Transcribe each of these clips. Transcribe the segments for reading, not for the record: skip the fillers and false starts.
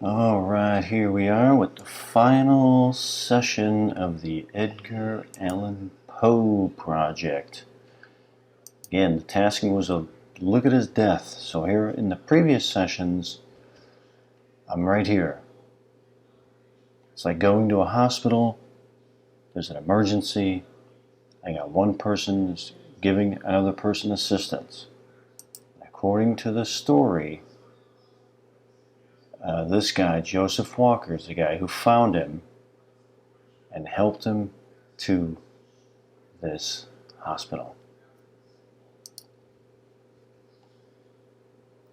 Alright, here we are with the final session of the Edgar Allan Poe project. Again, the tasking was a look at his death. So here in the previous sessions, I'm right here. It's like going to a hospital, there's an emergency, I got one person giving another person assistance. According to the story, this guy, Joseph Walker, is the guy who found him and helped him to this hospital.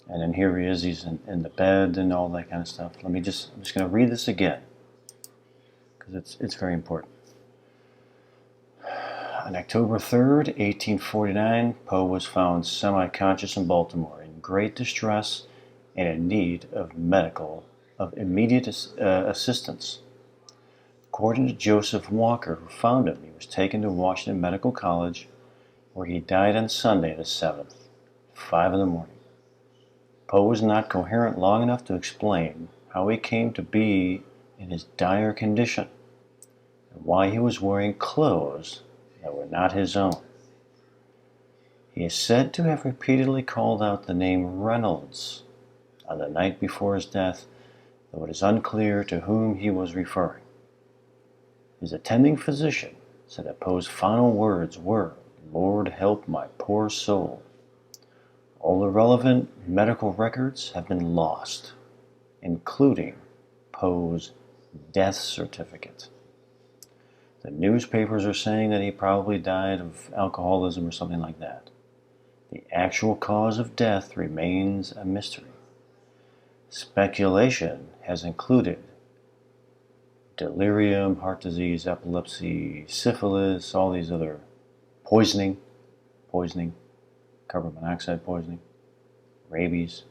And then here he is, he's in the bed and all that kind of stuff. I'm just going to read this again, because it's very important. On October 3rd, 1849, Poe was found semi-conscious in Baltimore, in great distress and in need of immediate assistance. According to Joseph Walker, who found him, he was taken to Washington Medical College, where he died on Sunday the 7th, 5 in the morning. Poe was not coherent long enough to explain how he came to be in his dire condition, and why he was wearing clothes that were not his own. He is said to have repeatedly called out the name Reynolds on the night before his death, though it is unclear to whom he was referring. His attending physician said that Poe's final words were, "Lord help my poor soul." All the relevant medical records have been lost, including Poe's death certificate. The newspapers are saying that he probably died of alcoholism or something like that. The actual cause of death remains a mystery. Speculation has included delirium, heart disease, epilepsy, syphilis, all these other poisoning, carbon monoxide poisoning, rabies.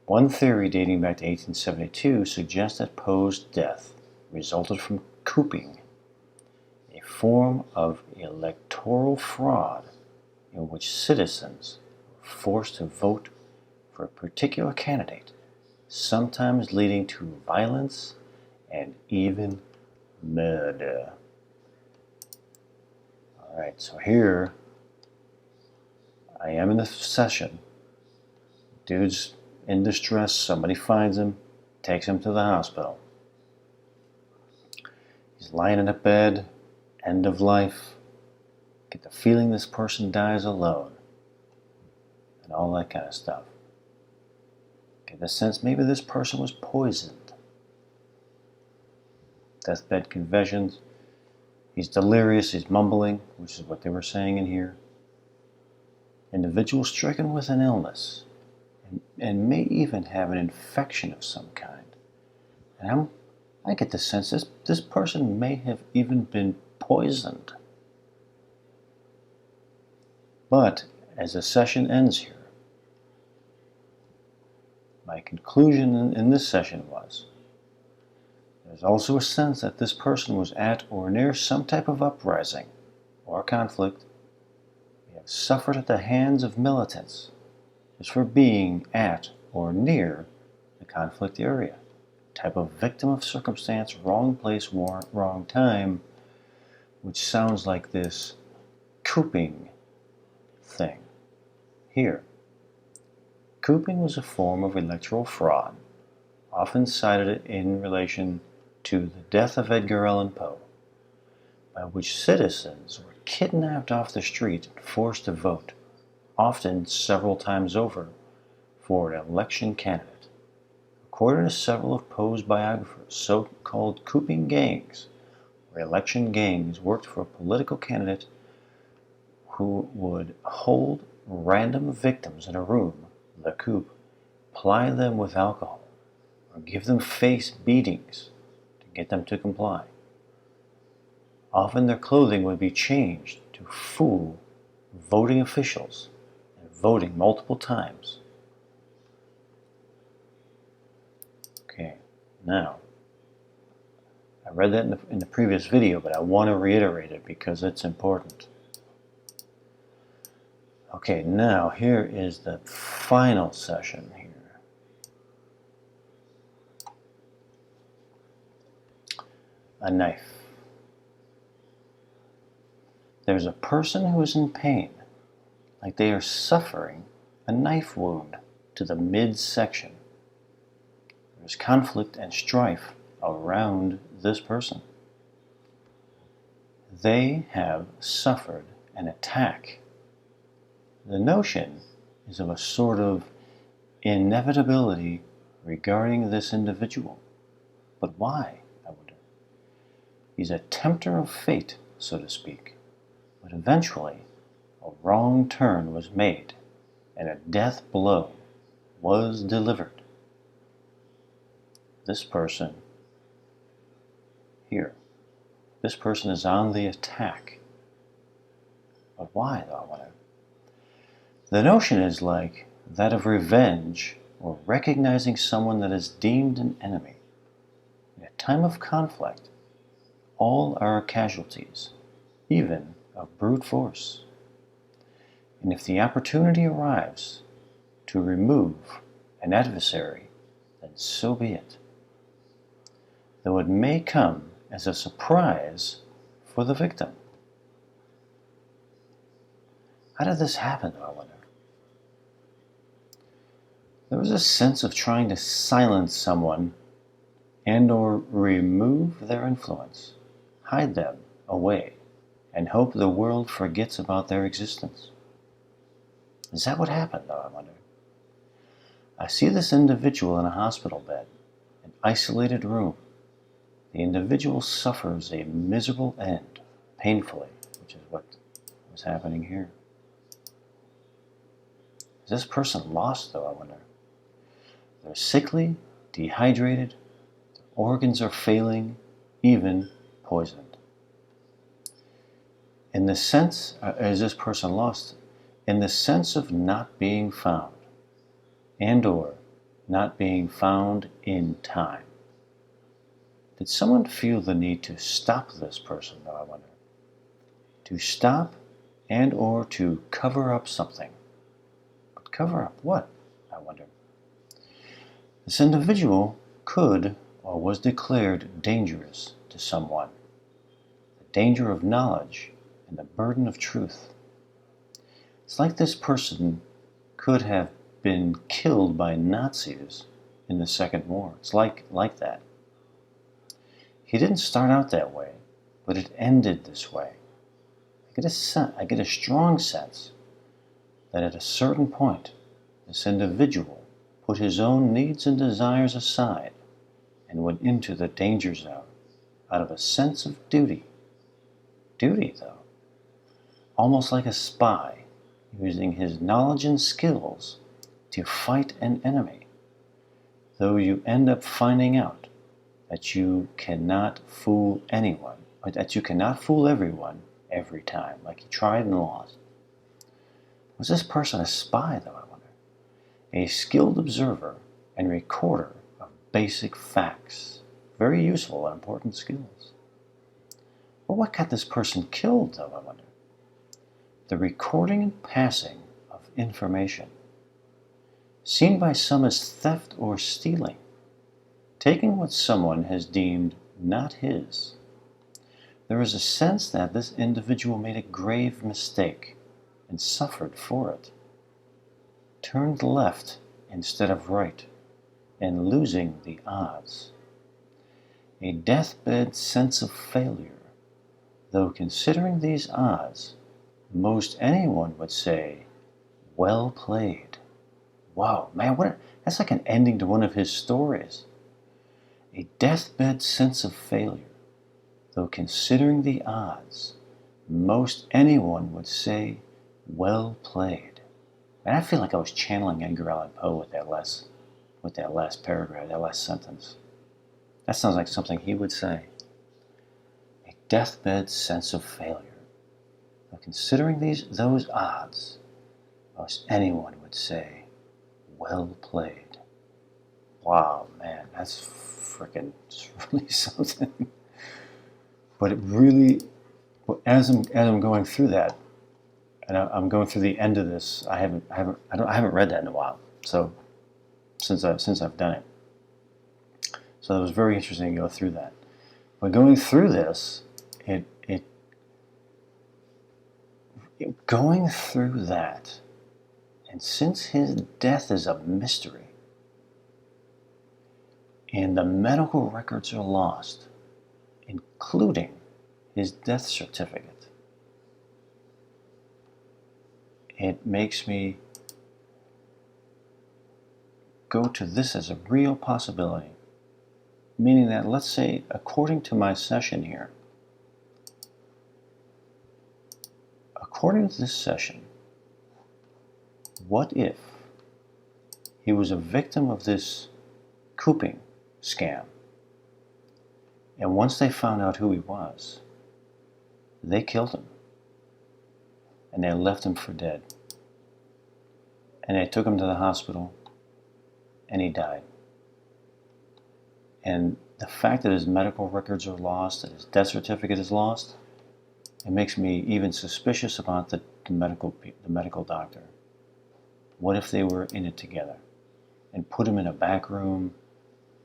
One theory dating back to 1872 suggests that Poe's death resulted from cooping, a form of electoral fraud in which citizens were forced to vote for a particular candidate, sometimes leading to violence and even murder. Alright, so here I am in the session. Dude's in distress, somebody finds him, takes him to the hospital. He's lying in a bed, end of life. Get the feeling this person dies alone, and all that kind of stuff. Get the sense maybe this person was poisoned. Deathbed confessions. He's delirious, he's mumbling, which is what they were saying in here. Individual stricken with an illness, and may even have an infection of some kind. And I get the sense this person may have even been poisoned. But as the session ends here, my conclusion in this session was, there's also a sense that this person was at or near some type of uprising or conflict, may have suffered at the hands of militants just for being at or near the conflict area. Type of victim of circumstance, wrong place, wrong time, which sounds like this cooping thing here. Cooping was a form of electoral fraud, often cited in relation to the death of Edgar Allan Poe, by which citizens were kidnapped off the street and forced to vote, often several times over, for an election candidate. According to several of Poe's biographers, so-called cooping gangs, or election gangs, worked for a political candidate who would hold random victims in a room, the coop, ply them with alcohol, or give them face beatings to get them to comply. Often their clothing would be changed to fool voting officials and voting multiple times. Okay, now, I read that in the previous video, but I want to reiterate it because it's important. Okay, now here is the final session here. a knife. There's a person who is in pain, like they are suffering a knife wound to the midsection. There's conflict and strife around this person. They have suffered an attack. The notion is of a sort of inevitability regarding this individual. But why, I wonder? He's a tempter of fate, so to speak. But eventually, a wrong turn was made, and a death blow was delivered. This person here, this person is on the attack. But why, though, I wonder? The notion is like that of revenge or recognizing someone that is deemed an enemy. In a time of conflict, all are casualties, even of brute force. And if the opportunity arrives to remove an adversary, then so be it. Though it may come as a surprise for the victim. How did this happen, I wonder? There was a sense of trying to silence someone and or remove their influence, hide them away, and hope the world forgets about their existence. Is that what happened, though, I wonder? I see this individual in a hospital bed, an isolated room. The individual suffers a miserable end, painfully, which is what was happening here. Is this person lost, though, I wonder? They're sickly, dehydrated, their organs are failing, even poisoned. In the sense, is this person lost? In the sense of not being found, and or not being found in time. Did someone feel the need to stop this person, though, I wonder? To stop and or to cover up something. But cover up what, I wonder? This individual could or was declared dangerous to someone. The danger of knowledge and the burden of truth. It's like this person could have been killed by Nazis in the Second War. It's like that. He didn't start out that way, but it ended this way. I get a strong sense that at a certain point, this individual put his own needs and desires aside and went into the danger zone out of a sense of duty. Duty, though. Almost like a spy, using his knowledge and skills to fight an enemy, though you end up finding out that you cannot fool anyone, or that you cannot fool everyone every time, like he tried and lost. Was this person a spy, though, I wonder? A skilled observer and recorder of basic facts, very useful and important skills. But what got this person killed, though, I wonder? The recording and passing of information, seen by some as theft or stealing, taking what someone has deemed not his. There is a sense that this individual made a grave mistake and suffered for it, turned left instead of right, and losing the odds. A deathbed sense of failure, though considering these odds, most anyone would say, well played. Wow, man, that's like an ending to one of his stories. A deathbed sense of failure, though considering the odds, most anyone would say, well played. And I feel like I was channeling Edgar Allan Poe with that last paragraph, that last sentence. That sounds like something he would say. A deathbed sense of failure. Though considering those odds, most anyone would say, well played. Wow, man, that's really something. But it really, as I'm going through that, and I'm going through the end of this, I haven't read that in a while. So since I've done it, so it was very interesting to go through that. But going through this, going through that, and since his death is a mystery, and the medical records are lost, including his death certificate, it makes me go to this as a real possibility. Meaning that, let's say, according to my session here, according to this session, what if he was a victim of this cooping scam, and once they found out who he was, they killed him, and they left him for dead, and they took him to the hospital, and he died. And the fact that his medical records are lost, that his death certificate is lost, it makes me even suspicious about the medical doctor. What if they were in it together and put him in a back room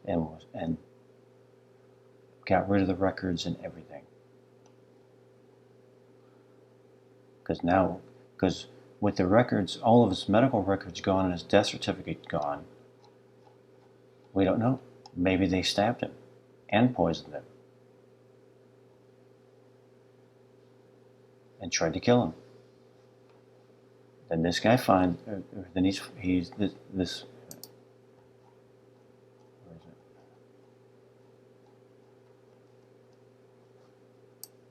and got rid of the records and everything? Because with the records, all of his medical records gone and his death certificate gone, we don't know. Maybe they stabbed him and poisoned him and tried to kill him. Then this guy finds, then he's this. Where is it?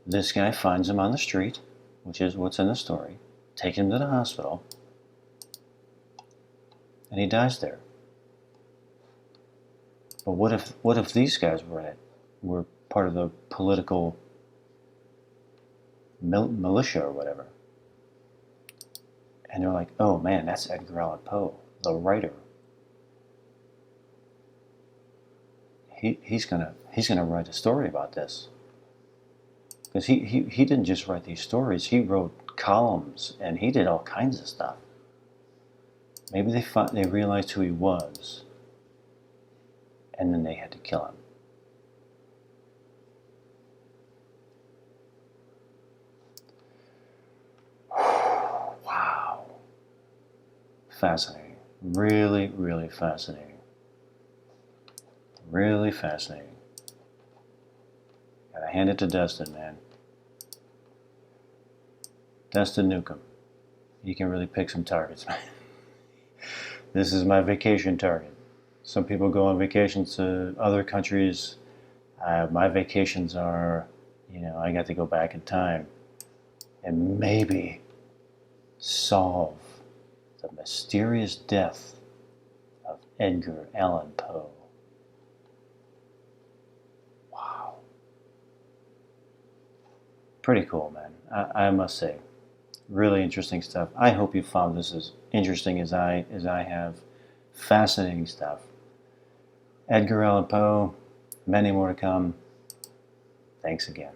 This guy finds him on the street, which is what's in the story. Takes him to the hospital, and he dies there. But what if these guys were part of the political militia or whatever, and they're like, oh man, that's Edgar Allan Poe, the writer. He's gonna write a story about this, because he didn't just write these stories. He wrote columns and he did all kinds of stuff. Maybe they realized who he was, and then they had to kill him. Wow. Fascinating. Really, really fascinating. Really fascinating. Gotta hand it to Dustin, man. Dustin Newcomb. You can really pick some targets, man. This is my vacation target. Some people go on vacations to other countries. My vacations are, I got to go back in time and maybe solve the mysterious death of Edgar Allan Poe. Wow. Pretty cool, man. I must say. Really interesting stuff. I hope you found this as interesting as I have. Fascinating stuff. Edgar Allan Poe, many more to come. Thanks again.